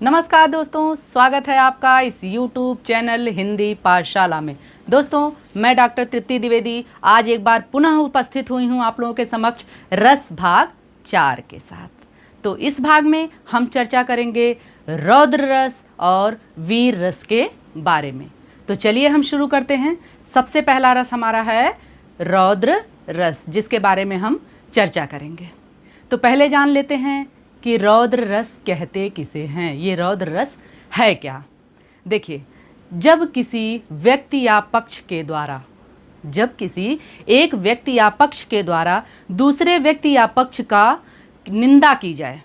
नमस्कार दोस्तों, स्वागत है आपका इस YouTube चैनल हिंदी पाठशाला में। दोस्तों, मैं डॉक्टर तृप्ति द्विवेदी आज एक बार पुनः उपस्थित हुई हूँ आप लोगों के समक्ष रस भाग 4 के साथ। तो इस भाग में हम चर्चा करेंगे रौद्र रस और वीर रस के बारे में। तो चलिए हम शुरू करते हैं। सबसे पहला रस हमारा है रौद्र रस, जिसके बारे में हम चर्चा करेंगे। तो पहले जान लेते हैं कि रौद्र रस कहते किसे हैं। ये रौद्र रस है क्या? देखिए, जब किसी व्यक्ति या पक्ष के द्वारा दूसरे व्यक्ति या पक्ष का निंदा की जाए,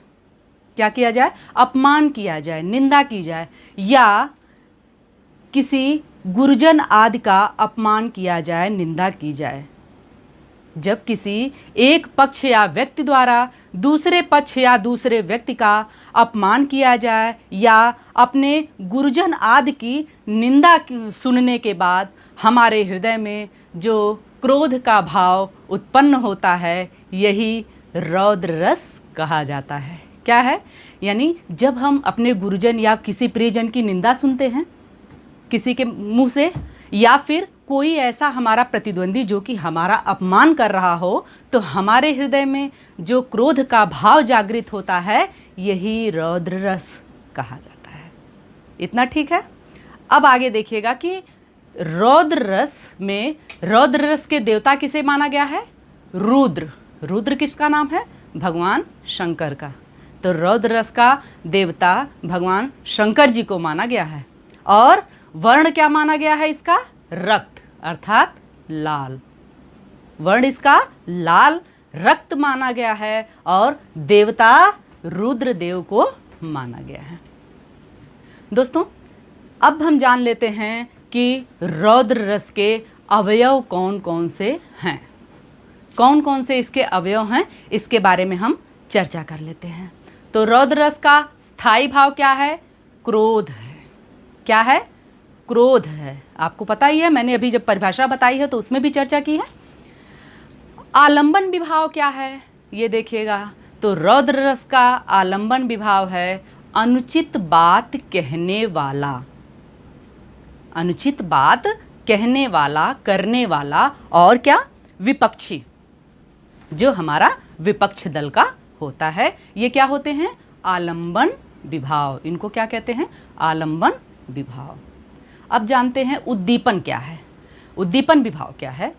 क्या किया जाए? अपमान किया जाए, निंदा की जाए, या किसी गुरुजन आदि का अपमान किया जाए, निंदा की जाए। जब किसी एक पक्ष या व्यक्ति द्वारा दूसरे पक्ष या दूसरे व्यक्ति का अपमान किया जाए या अपने गुरुजन आदि की निंदा सुनने के बाद हमारे हृदय में जो क्रोध का भाव उत्पन्न होता है, यही रौद्र रस कहा जाता है। क्या है? यानी जब हम अपने गुरुजन या किसी प्रियजन की निंदा सुनते हैं किसी के मुंह से, या फिर कोई ऐसा हमारा प्रतिद्वंदी जो कि हमारा अपमान कर रहा हो, तो हमारे हृदय में जो क्रोध का भाव जागृत होता है, यही रौद्र रस कहा जाता है। इतना ठीक है? अब आगे देखिएगा कि रौद्र रस के देवता किसे माना गया है? रुद्र। रुद्र किसका नाम है? भगवान शंकर का। तो रौद्र रस का देवता भगवान शंकर जी को माना गया है। और वर्ण क्या माना गया है इसका? रक्त, अर्थात लाल। वर्ण इसका लाल रक्त माना गया है और देवता रुद्र देव को माना गया है। दोस्तों, अब हम जान लेते हैं कि रौद्र रस के अवयव कौन कौन से हैं। कौन कौन से इसके अवयव हैं, इसके बारे में हम चर्चा कर लेते हैं। तो रौद्र रस का स्थायी भाव क्या है? क्रोध है। क्या है? क्रोध है। आपको पता ही है, मैंने अभी जब परिभाषा बताई है तो उसमें भी चर्चा की है। आलंबन विभाव क्या है, ये देखिएगा। तो रौद्र रस का आलंबन विभाव है अनुचित बात कहने वाला। अनुचित बात कहने वाला, करने वाला, और क्या? विपक्षी। जो हमारा विपक्ष दल का होता है, ये क्या होते हैं? आलंबन विभाव। इनको क्या कहते हैं? आलंबन विभाव। अब जानते हैं उद्दीपन क्या है। उद्दीपन विभाव क्या है?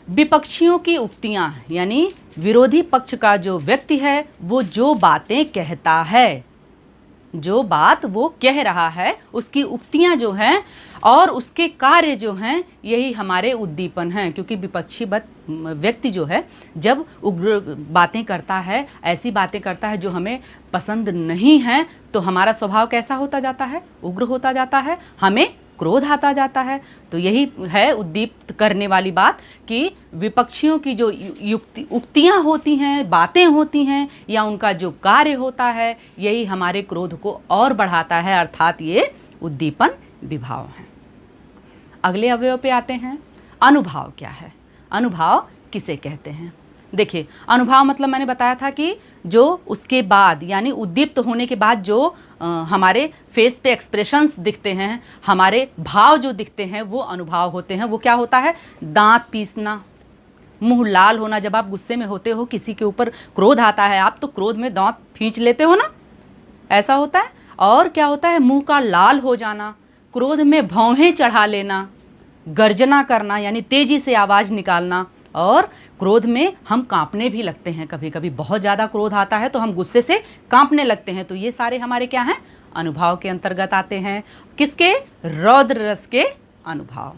विपक्षियों की उक्तियां, यानी विरोधी पक्ष का जो व्यक्ति है वो जो बातें कहता है, जो बात वो कह रहा है, उसकी उक्तियां जो हैं और उसके कार्य जो हैं, यही हमारे उद्दीपन हैं। क्योंकि विपक्षी व्यक्ति जो है जब उग्र बातें करता है, ऐसी बातें करता है जो हमें पसंद नहीं हैं, तो हमारा स्वभाव कैसा होता जाता है? उग्र होता जाता है, हमें क्रोध आता जाता है। तो यही है उद्दीप्त करने वाली बात कि विपक्षियों की जो उक्तियां होती हैं, बातें होती हैं, या उनका जो कार्य होता है, यही हमारे क्रोध को और बढ़ाता है, अर्थात ये उद्दीपन विभाव है। अगले अवयव पे आते हैं। अनुभाव क्या है? अनुभाव किसे कहते हैं? देखिए, अनुभाव मतलब मैंने बताया था कि जो उसके बाद, यानी उद्दीप्त होने के बाद जो हमारे फेस पे एक्सप्रेशंस दिखते हैं, हमारे भाव जो दिखते हैं, वो अनुभाव होते हैं। वो क्या होता है? दांत पीसना, मुंह लाल होना। जब आप गुस्से में होते हो, किसी के ऊपर क्रोध आता है, आप तो क्रोध में दांत खींच लेते हो ना, ऐसा होता है। और क्या होता है? मुंह का लाल हो जाना, क्रोध में भौहें चढ़ा लेना, गर्जना करना, यानी तेजी से आवाज़ निकालना, और क्रोध में हम कांपने भी लगते हैं। कभी कभी बहुत ज़्यादा क्रोध आता है तो हम गुस्से से कांपने लगते हैं। तो ये सारे हमारे क्या हैं? अनुभाव के अंतर्गत आते हैं। किसके? रौद्र रस के अनुभाव।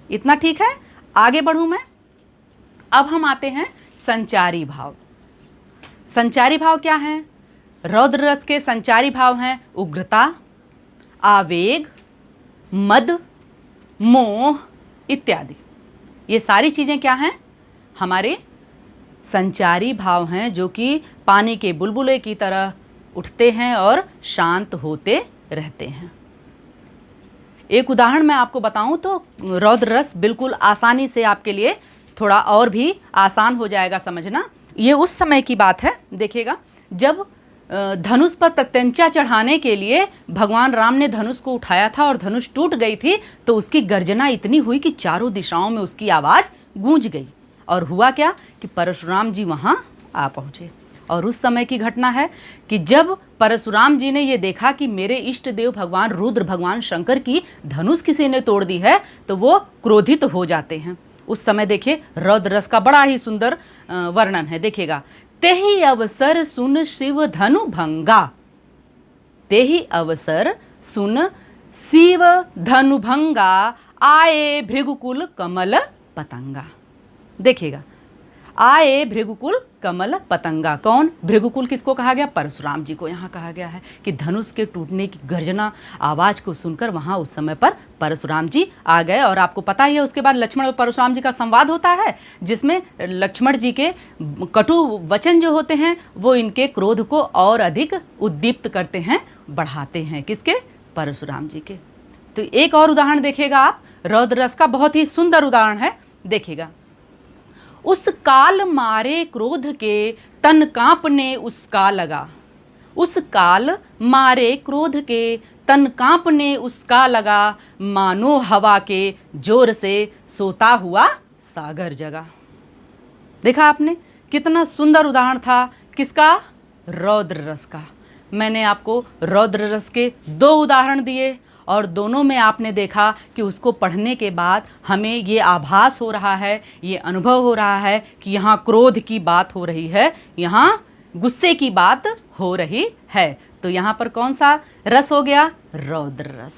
इतना ठीक है? आगे बढ़ूं मैं। अब हम आते हैं संचारी भाव। संचारी भाव क्या हैं? रौद्र रस के संचारी भाव हैं उग्रता, आवेग, मद, मोह इत्यादि। ये सारी चीज़ें क्या हैं? हमारे संचारी भाव हैं, जो कि पानी के बुलबुले की तरह उठते हैं और शांत होते रहते हैं। एक उदाहरण मैं आपको बताऊं तो रौद्र रस बिल्कुल आसानी से आपके लिए थोड़ा और भी आसान हो जाएगा समझना। ये उस समय की बात है, देखिएगा, जब धनुष पर प्रत्यंचा चढ़ाने के लिए भगवान राम ने धनुष को उठाया था और धनुष टूट गई थी, तो उसकी गर्जना इतनी हुई कि चारों दिशाओं में उसकी आवाज़ गूंज गई। और हुआ क्या कि परशुराम जी वहाँ आ पहुँचे। और उस समय की घटना है कि जब परशुराम जी ने ये देखा कि मेरे इष्ट देव भगवान रुद्र, भगवान शंकर की धनुष किसी ने तोड़ दी है, तो वो क्रोधित हो जाते हैं। उस समय देखिए रौद्र रस का बड़ा ही सुंदर वर्णन है, देखिएगा। तेहि अवसर सुन शिव धनु भंगा, तेहि अवसर सुन शिव धनु भंगा, आए भृगुकुल कमल पतंगा। देखिएगा, आए भृगुकुल कमल पतंगा। कौन? भृगुकुल किसको कहा गया? परशुराम जी को यहाँ कहा गया है कि धनुष के टूटने की गर्जना आवाज़ को सुनकर वहाँ उस समय पर परशुराम जी आ गए। और आपको पता ही है उसके बाद लक्ष्मण और परशुराम जी का संवाद होता है, जिसमें लक्ष्मण जी के कटु वचन जो होते हैं वो इनके क्रोध को और अधिक उद्दीप्त करते हैं, बढ़ाते हैं। किसके? परशुराम जी के। तो एक और उदाहरण देखिएगा आप, रौद्र रस का बहुत ही सुंदर उदाहरण है, देखिएगा। उस काल मारे क्रोध के तन कांपने उसका लगा, उस काल मारे क्रोध के तन कांपने उसका लगा, मानो हवा के जोर से सोता हुआ सागर जगा। देखा आपने कितना सुंदर उदाहरण था, किसका? रौद्र रस का। मैंने आपको रौद्र रस के 2 उदाहरण दिए और दोनों में आपने देखा कि उसको पढ़ने के बाद हमें ये आभास हो रहा है, ये अनुभव हो रहा है कि यहाँ क्रोध की बात हो रही है, यहाँ गुस्से की बात हो रही है। तो यहाँ पर कौन सा रस हो गया? रौद्र रस।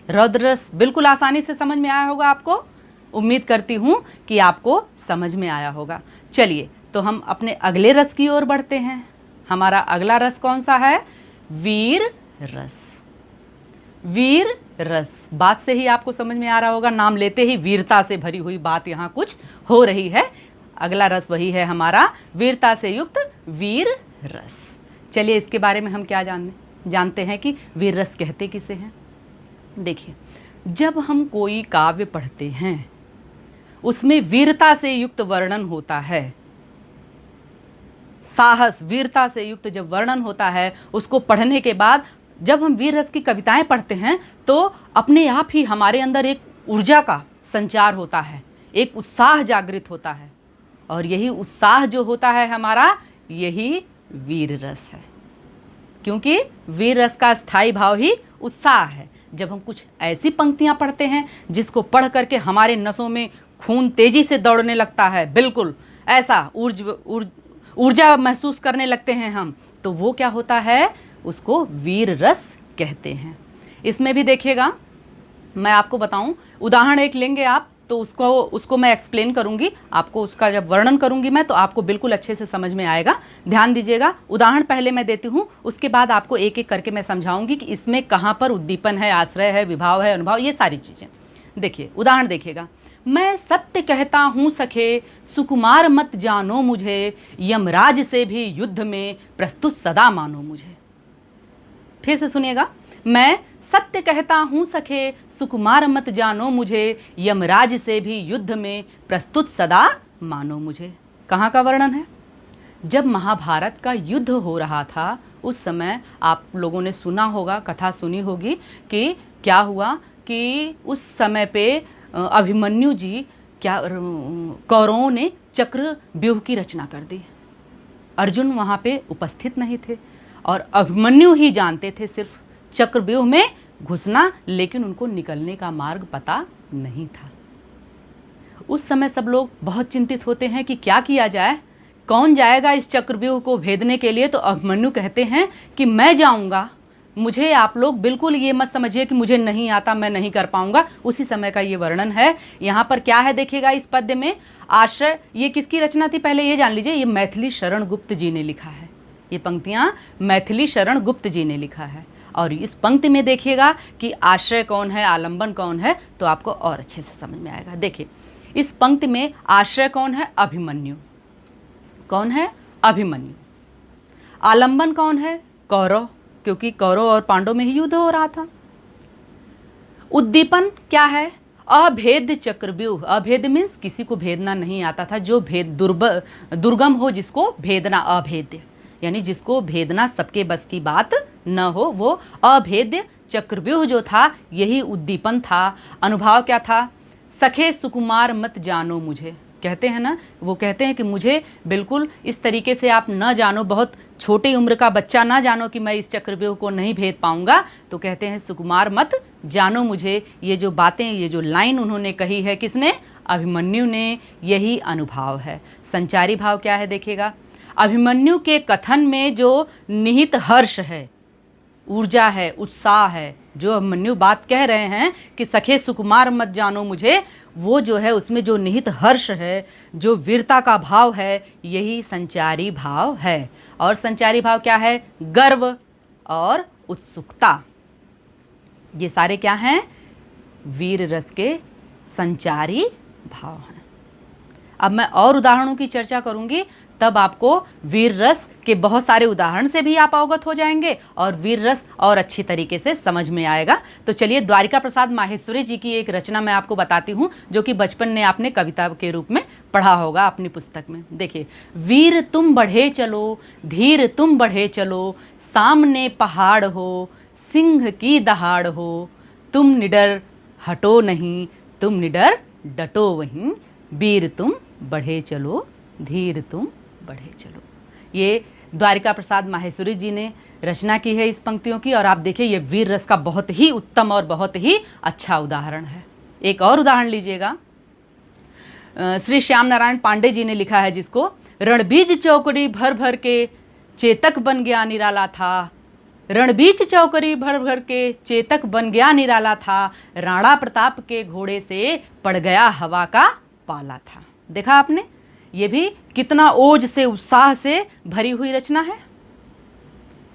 रौद्र रस बिल्कुल आसानी से समझ में आया होगा आपको। उम्मीद करती हूँ कि आपको समझ में आया होगा। चलिए तो हम अपने अगले रस की ओर बढ़ते हैं। हमारा अगला रस कौन सा है? वीर रस। वीर रस, बात से ही आपको समझ में आ रहा होगा, नाम लेते ही वीरता से भरी हुई बात यहाँ कुछ हो रही है। अगला रस वही है हमारा वीरता से युक्त वीर रस। चलिए इसके बारे में हम क्या जानते हैं कि वीर रस कहते किसे हैं। देखिए, जब हम कोई काव्य पढ़ते हैं उसमें वीरता से युक्त वर्णन होता है, साहस, वीरता से युक्त जब वर्णन होता है, उसको पढ़ने के बाद जब हम वीर रस की कविताएं पढ़ते हैं तो अपने आप ही हमारे अंदर एक ऊर्जा का संचार होता है, एक उत्साह जागृत होता है। और यही उत्साह जो होता है हमारा, यही वीर रस है। क्योंकि वीर रस का स्थायी भाव ही उत्साह है। जब हम कुछ ऐसी पंक्तियां पढ़ते हैं जिसको पढ़ करके हमारे नसों में खून तेजी से दौड़ने लगता है, बिल्कुल ऐसा ऊर्जा महसूस करने लगते हैं हम, तो वो क्या होता है? उसको वीर रस कहते हैं। इसमें भी देखिएगा, मैं आपको बताऊं, उदाहरण एक लेंगे आप तो उसको मैं एक्सप्लेन करूंगी आपको, उसका जब वर्णन करूंगी मैं तो आपको बिल्कुल अच्छे से समझ में आएगा। ध्यान दीजिएगा, उदाहरण पहले मैं देती हूं, उसके बाद आपको एक एक करके मैं समझाऊंगी कि इसमें कहाँ पर उद्दीपन है, आश्रय है, विभाव है, अनुभव, ये सारी चीज़ें। देखिए उदाहरण देखिएगा। मैं सत्य कहता हूँ सखे, सुकुमार मत जानो मुझे, यमराज से भी युद्ध में प्रस्तुत सदा मानो मुझे। फिर से सुनिएगा। मैं सत्य कहता हूँ सखे, सुकुमार मत जानो मुझे, यमराज से भी युद्ध में प्रस्तुत सदा मानो मुझे। कहाँ का वर्णन है? जब महाभारत का युद्ध हो रहा था उस समय आप लोगों ने सुना होगा, कथा सुनी होगी कि क्या हुआ कि उस समय पे अभिमन्यु जी कौरवों ने चक्र व्यूह की रचना कर दी। अर्जुन वहाँ पे उपस्थित नहीं थे और अभिमन्यु ही जानते थे सिर्फ चक्रव्यूह में घुसना, लेकिन उनको निकलने का मार्ग पता नहीं था। उस समय सब लोग बहुत चिंतित होते हैं कि क्या किया जाए, कौन जाएगा इस चक्रव्यूह को भेदने के लिए। तो अभिमन्यु कहते हैं कि मैं जाऊंगा, मुझे आप लोग बिल्कुल ये मत समझिए कि मुझे नहीं आता, मैं नहीं कर पाऊंगा। उसी समय का ये वर्णन है। यहाँ पर क्या है देखिएगा, इस पद्य में आश्रय, ये किसकी रचना थी पहले ये जान लीजिए, ये मैथिली शरण गुप्त जी ने लिखा है। ये पंक्तियाँ मैथिली शरण गुप्त जी ने लिखा है। और इस पंक्ति में देखिएगा कि आश्रय कौन है, आलंबन कौन है, तो आपको और अच्छे से समझ में आएगा। देखिए इस पंक्ति में आश्रय कौन है? अभिमन्यु। कौन है? अभिमन्यु। आलंबन कौन है? कौरव, क्योंकि कौरव और पांडव में ही युद्ध हो रहा था। उद्दीपन क्या है? अभेद्य चक्रव्यूह। अभेद मीन्स किसी को भेदना नहीं आता था, जो भेद दुर्गम हो जिसको भेदना अभेद्य। यानी जिसको भेदना सबके बस की बात न हो, वो अभेद्य चक्रव्यूह जो था यही उद्दीपन था। अनुभाव क्या था? सखे सुकुमार मत जानो मुझे, कहते हैं ना, वो कहते हैं कि मुझे बिल्कुल इस तरीके से आप न जानो, बहुत छोटी उम्र का बच्चा ना जानो कि मैं इस चक्रव्यूह को नहीं भेद पाऊंगा। तो कहते हैं सुकुमार मत जानो मुझे। ये जो बातें, ये जो लाइन उन्होंने कही है, किसने? अभिमन्यु ने। यही अनुभाव है। संचारी भाव क्या है देखिएगा। अभिमन्यु के कथन में जो निहित हर्ष है, ऊर्जा है, उत्साह है, जो अभिमन्यु बात कह रहे हैं कि सखे सुकुमार मत जानो मुझे, वो जो है उसमें जो निहित हर्ष है, जो वीरता का भाव है, यही संचारी भाव है। और संचारी भाव क्या है? गर्व और उत्सुकता। ये सारे क्या हैं? वीर रस के संचारी भाव हैं। अब मैं और उदाहरणों की चर्चा करूंगी, तब आपको वीर रस के बहुत सारे उदाहरण से भी आप अवगत हो जाएंगे और वीर रस और अच्छी तरीके से समझ में आएगा। तो चलिए द्वारिका प्रसाद माहेश्वरी जी की एक रचना मैं आपको बताती हूँ, जो कि बचपन में आपने कविता के रूप में पढ़ा होगा अपनी पुस्तक में। देखिए, वीर तुम बढ़े चलो, धीर तुम बढ़े चलो, सामने पहाड़ हो, सिंह की दहाड़ हो, तुम निडर हटो नहीं, तुम निडर डटो वहीं, वीर तुम बढ़े चलो, धीर तुम बढ़े चलो। ये द्वारिका प्रसाद माहेश्वरी जी ने रचना की है इस पंक्तियों की। और आप देखिए, ये वीर रस का बहुत ही उत्तम और बहुत ही अच्छा उदाहरण है। एक और उदाहरण लीजिएगा। श्री श्याम नारायण पांडे जी ने लिखा है, जिसको रणबीज चौकड़ी भर भर के चेतक बन गया निराला था, रणबीज चौकड़ी भर भर के चेतक बन गया निराला था, राणा प्रताप के घोड़े से पड़ गया हवा का पाला था। देखा आपने, ये भी कितना ओज से, उत्साह से भरी हुई रचना है।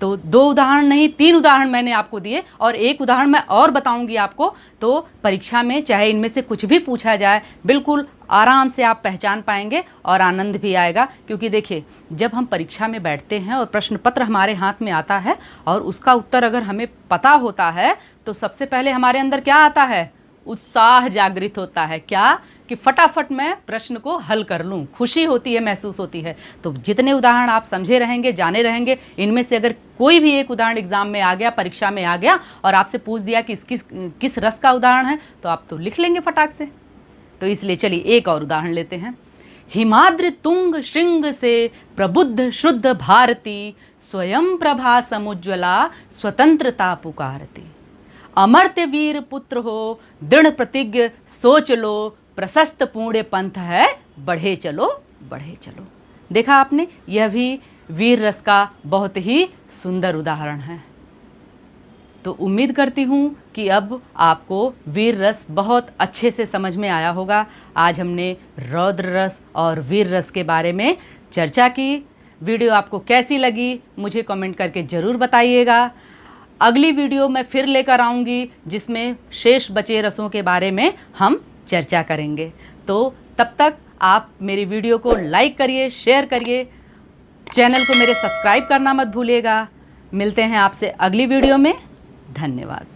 तो 2 उदाहरण नहीं, 3 उदाहरण मैंने आपको दिए और एक उदाहरण मैं और बताऊंगी आपको। तो परीक्षा में चाहे इनमें से कुछ भी पूछा जाए, बिल्कुल आराम से आप पहचान पाएंगे और आनंद भी आएगा। क्योंकि देखिए, जब हम परीक्षा में बैठते हैं और प्रश्न पत्र हमारे हाथ में आता है और उसका उत्तर अगर हमें पता होता है, तो सबसे पहले हमारे अंदर क्या आता है? उत्साह जागृत होता है। क्या? कि फटाफट मैं प्रश्न को हल कर लूं। खुशी होती है, महसूस होती है। तो जितने उदाहरण आप समझे रहेंगे, जाने रहेंगे, इनमें से अगर कोई भी एक उदाहरण एग्जाम में आ गया, परीक्षा में आ गया और आपसे पूछ दिया कि किस रस का उदाहरण है, तो आप तो लिख लेंगे फटाक से। तो इसलिए चलिए एक और उदाहरण लेते हैं। हिमाद्रि तुंग श्रृंग से प्रबुद्ध शुद्ध भारती, स्वयं प्रभा समुज्ज्वला स्वतंत्रता पुकारती, अमर्त्य वीर पुत्र हो, दृढ़ प्रतिज्ञ सोच लो, प्रशस्त पुण्य पंथ है, बढ़े चलो बढ़े चलो। देखा आपने, यह भी वीर रस का बहुत ही सुंदर उदाहरण है। तो उम्मीद करती हूँ कि अब आपको वीर रस बहुत अच्छे से समझ में आया होगा। आज हमने रौद्र रस और वीर रस के बारे में चर्चा की। वीडियो आपको कैसी लगी मुझे कमेंट करके ज़रूर बताइएगा। अगली वीडियो मैं फिर लेकर आऊँगी, जिसमें शेष बचे रसों के बारे में हम चर्चा करेंगे। तो तब तक आप मेरी वीडियो को लाइक करिए, शेयर करिए, चैनल को मेरे सब्सक्राइब करना मत भूलिएगा। मिलते हैं आपसे अगली वीडियो में। धन्यवाद।